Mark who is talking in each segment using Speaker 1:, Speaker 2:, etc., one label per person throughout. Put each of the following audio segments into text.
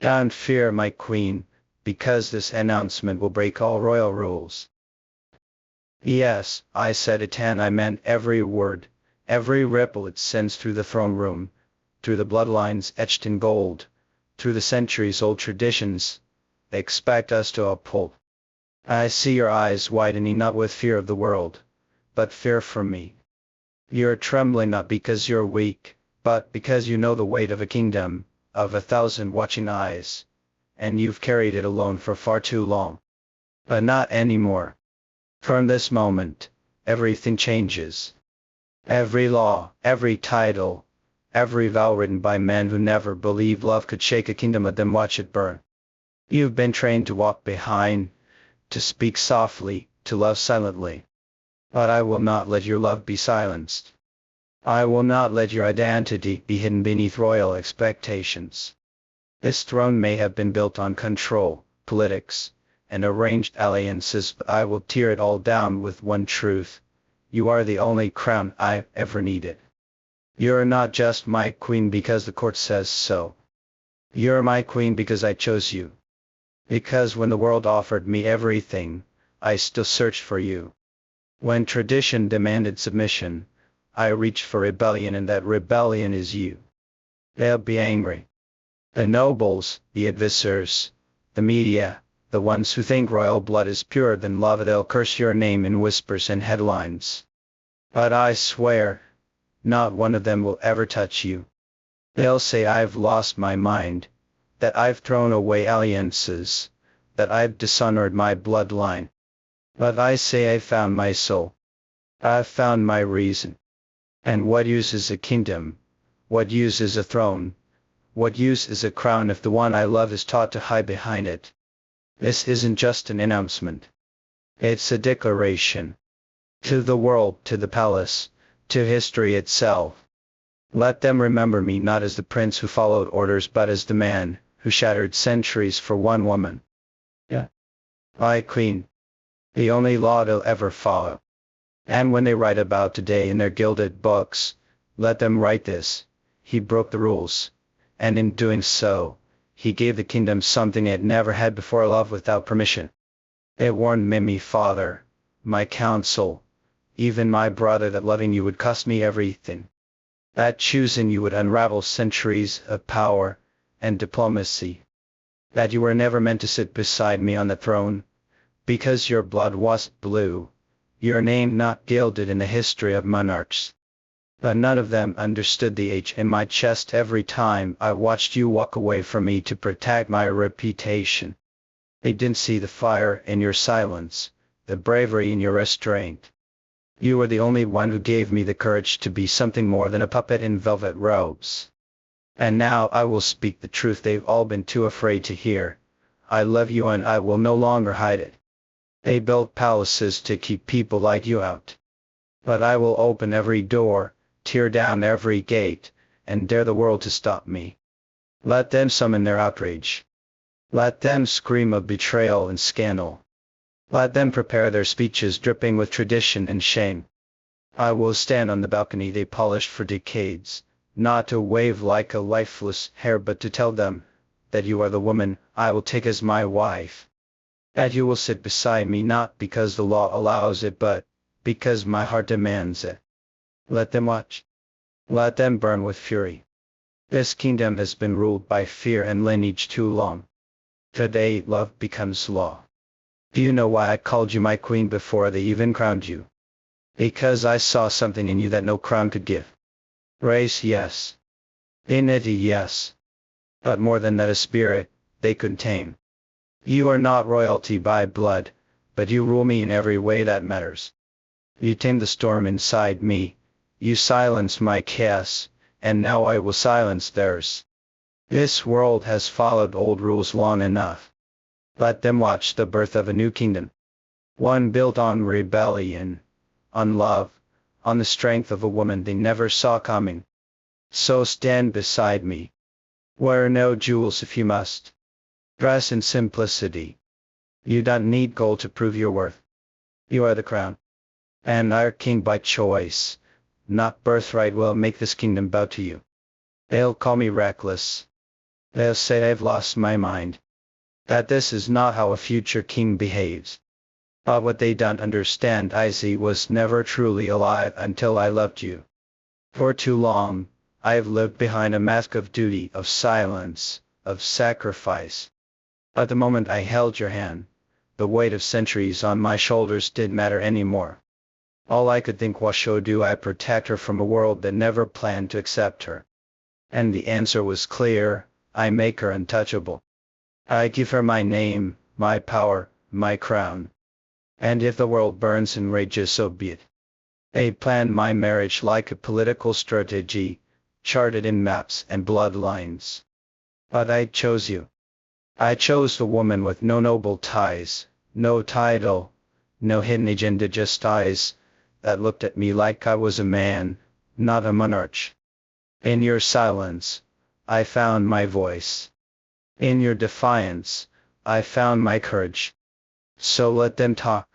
Speaker 1: Don't fear, my queen, because this announcement will break all royal rules. Yes, I said it and I meant every word, every ripple it sends through the throne room, through the bloodlines etched in gold, through the centuries-old traditions they expect us to uphold. I see your eyes widening not with fear of the world, but fear for me. You're trembling not because you're weak, but because you know the weight of a kingdom, of 1,000 watching eyes, and you've carried it alone for far too long. But not anymore. From this moment, everything changes. Every law, every title, every vow written by men who never believed love could shake a kingdom, let them watch it burn. You've been trained to walk behind, to speak softly, to love silently. But I will not let your love be silenced. I will not let your identity be hidden beneath royal expectations. This throne may have been built on control, politics, and arranged alliances, but I will tear it all down with one truth. You are the only crown I've ever needed. You're not just my queen because the court says so. You're my queen because I chose you. Because when the world offered me everything, I still searched for you. When tradition demanded submission, I reached for rebellion, and that rebellion is you. They'll be angry. The nobles, the advisors, the media, the ones who think royal blood is purer than love, they'll curse your name in whispers and headlines. But I swear, not one of them will ever touch you. They'll say I've lost my mind, that I've thrown away alliances, that I've dishonored my bloodline. But I say I've found my soul. I've found my reason. And what use is a kingdom? What use is a throne? What use is a crown if the one I love is taught to hide behind it? This isn't just an announcement. It's a declaration. To the world, to the palace, to history itself. Let them remember me not as the prince who followed orders, but as the man who shattered centuries for one woman. Yeah. My queen. The only law they'll ever follow. And when they write about today in their gilded books, let them write this: he broke the rules, and in doing so, he gave the kingdom something it never had before, love without permission. It warned me, father, my counsel, even my brother, that loving you would cost me everything. That choosing you would unravel centuries of power and diplomacy. That you were never meant to sit beside me on the throne, because your blood wasn't blue, your name not gilded in the history of monarchs. But none of them understood the ache in my chest every time I watched you walk away from me to protect my reputation. They didn't see the fire in your silence, the bravery in your restraint. You were the only one who gave me the courage to be something more than a puppet in velvet robes. And now I will speak the truth they've all been too afraid to hear. I love you and I will no longer hide it. They built palaces to keep people like you out. But I will open every door, tear down every gate, and dare the world to stop me. Let them summon their outrage. Let them scream of betrayal and scandal. Let them prepare their speeches dripping with tradition and shame. I will stand on the balcony they polished for decades, not to wave like a lifeless hair, but to tell them that you are the woman I will take as my wife. That you will sit beside me not because the law allows it, but because my heart demands it. Let them watch. Let them burn with fury. This kingdom has been ruled by fear and lineage too long. Today love becomes law. Do you know why I called you my queen before they even crowned you? Because I saw something in you that no crown could give. Race, yes. Dignity, yes. But more than that, a spirit they could tame. You are not royalty by blood, but you rule me in every way that matters. You tamed the storm inside me, you silenced my chaos, and now I will silence theirs. This world has followed old rules long enough. Let them watch the birth of a new kingdom. One built on rebellion, on love, on the strength of a woman they never saw coming. So stand beside me. Wear no jewels if you must. Dress in simplicity. You don't need gold to prove your worth. You are the crown. And our king by choice, not birthright, will make this kingdom bow to you. They'll call me reckless. They'll say I've lost my mind. That this is not how a future king behaves. But what they don't understand is I was never truly alive until I loved you. For too long, I've lived behind a mask of duty, of silence, of sacrifice. At the moment I held your hand, the weight of centuries on my shoulders didn't matter anymore. All I could think was, how do I protect her from a world that never planned to accept her? And the answer was clear: I make her untouchable. I give her my name, my power, my crown. And if the world burns and rages, so be it. I planned my marriage like a political strategy, charted in maps and bloodlines. But I chose you. I chose a woman with no noble ties, no title, no hidden agenda, just eyes that looked at me like I was a man, not a monarch. In your silence, I found my voice. In your defiance, I found my courage. So let them talk.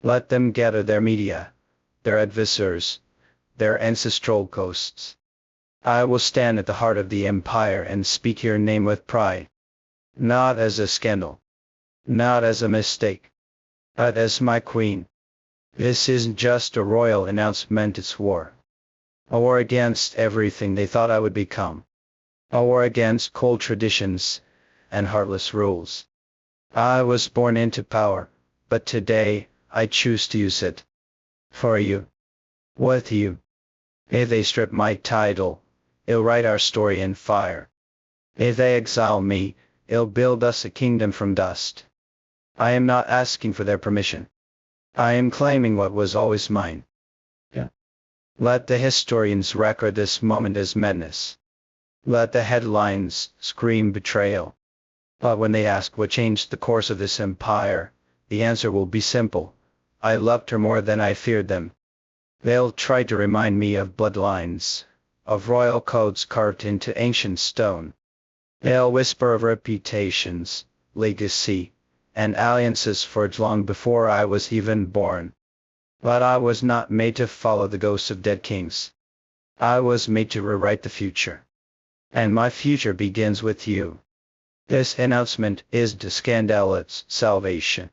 Speaker 1: Let them gather their media, their advisors, their ancestral ghosts. I will stand at the heart of the empire and speak your name with pride. Not as a scandal. Not as a mistake. But as my queen. This isn't just a royal announcement, it's war. A war against everything they thought I would become. A war against cold traditions and heartless rules. I was born into power, but today, I choose to use it. For you. With you. If they strip my title, it'll write our story in fire. If they exile me, it'll build us a kingdom from dust. I am not asking for their permission. I am claiming what was always mine. Yeah. Let the historians record this moment as madness. Let the headlines scream betrayal. But when they ask what changed the course of this empire, the answer will be simple: I loved her more than I feared them. They'll try to remind me of bloodlines, of royal codes carved into ancient stone. They'll whisper of reputations, legacy, and alliances forged long before I was even born. But I was not made to follow the ghosts of dead kings. I was made to rewrite the future. And my future begins with you. This announcement is the scandalous salvation.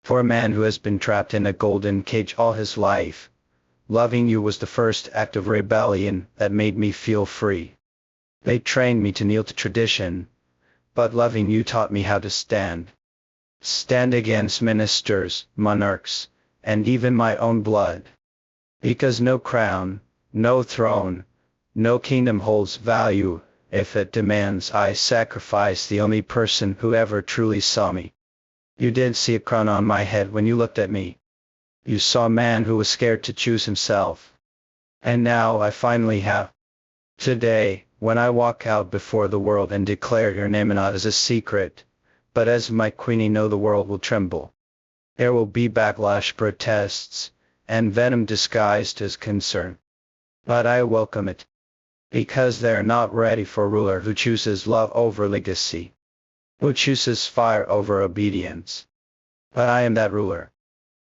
Speaker 1: For a man who has been trapped in a golden cage all his life, loving you was the first act of rebellion that made me feel free. They trained me to kneel to tradition, but loving you taught me how to stand. Stand against ministers, monarchs, and even my own blood. Because no crown, no throne, no kingdom holds value if it demands I sacrifice the only person who ever truly saw me. You didn't see a crown on my head when you looked at me. You saw a man who was scared to choose himself. And now I finally have. Today, when I walk out before the world and declare your name not as a secret, but as my queen, I know the world will tremble. There will be backlash, protests, and venom disguised as concern. But I welcome it. Because they're not ready for a ruler who chooses love over legacy. Who chooses fire over obedience. But I am that ruler.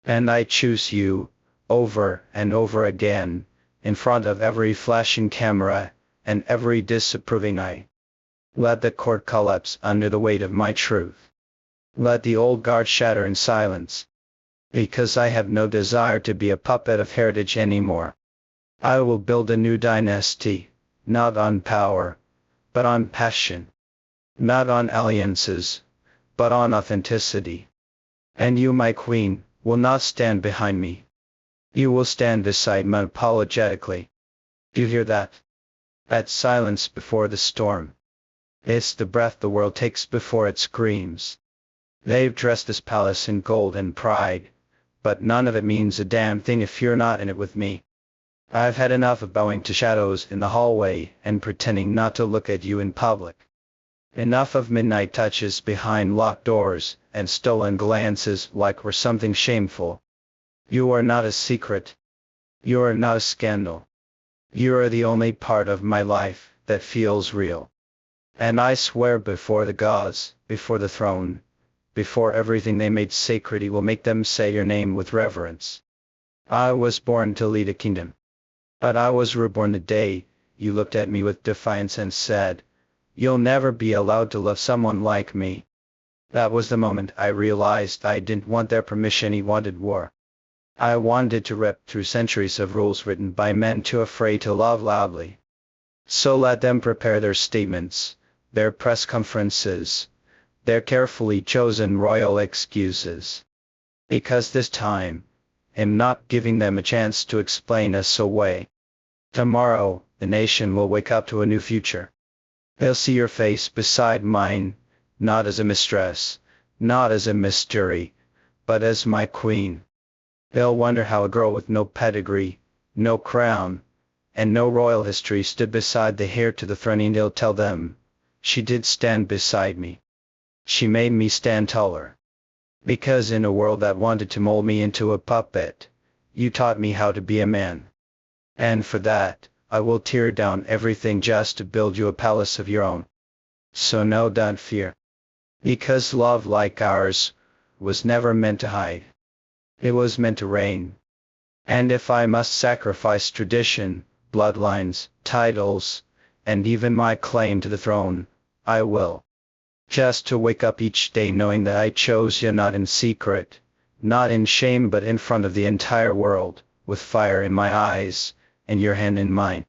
Speaker 1: And I choose you, over and over again, in front of every flashing camera, and every disapproving eye. Let the court collapse under the weight of my truth. Let the old guard shatter in silence. Because I have no desire to be a puppet of heritage anymore. I will build a new dynasty, not on power, but on passion. Not on alliances, but on authenticity. And you, my queen, will not stand behind me. You will stand beside me unapologetically. Do you hear that? That silence before the storm. It's the breath the world takes before it screams. They've dressed this palace in gold and pride, but none of it means a damn thing if you're not in it with me. I've had enough of bowing to shadows in the hallway and pretending not to look at you in public. Enough of midnight touches behind locked doors and stolen glances like we're something shameful. You are not a secret. You are not a scandal. You are the only part of my life that feels real. And I swear before the gods, before the throne, before everything they made sacred, I will make them say your name with reverence. I was born to lead a kingdom. But I was reborn the day you looked at me with defiance and said, You'll never be allowed to love someone like me. That was the moment I realized I didn't want their permission, I wanted war. I wanted to rip through centuries of rules written by men too afraid to love loudly. So let them prepare their statements, their press conferences, their carefully chosen royal excuses. Because this time, I'm not giving them a chance to explain us away. Tomorrow, the nation will wake up to a new future. They'll see your face beside mine, not as a mistress, not as a mystery, but as my queen. They'll wonder how a girl with no pedigree, no crown, and no royal history stood beside the heir to the throne, and they'll tell them, she did stand beside me. She made me stand taller. Because in a world that wanted to mold me into a puppet, you taught me how to be a man. And for that, I will tear down everything just to build you a palace of your own. So no, don't fear. Because love like ours was never meant to hide. It was meant to reign. And if I must sacrifice tradition, bloodlines, titles, and even my claim to the throne, I will. Just to wake up each day knowing that I chose you, not in secret, not in shame, but in front of the entire world, with fire in my eyes, and your hand in mine.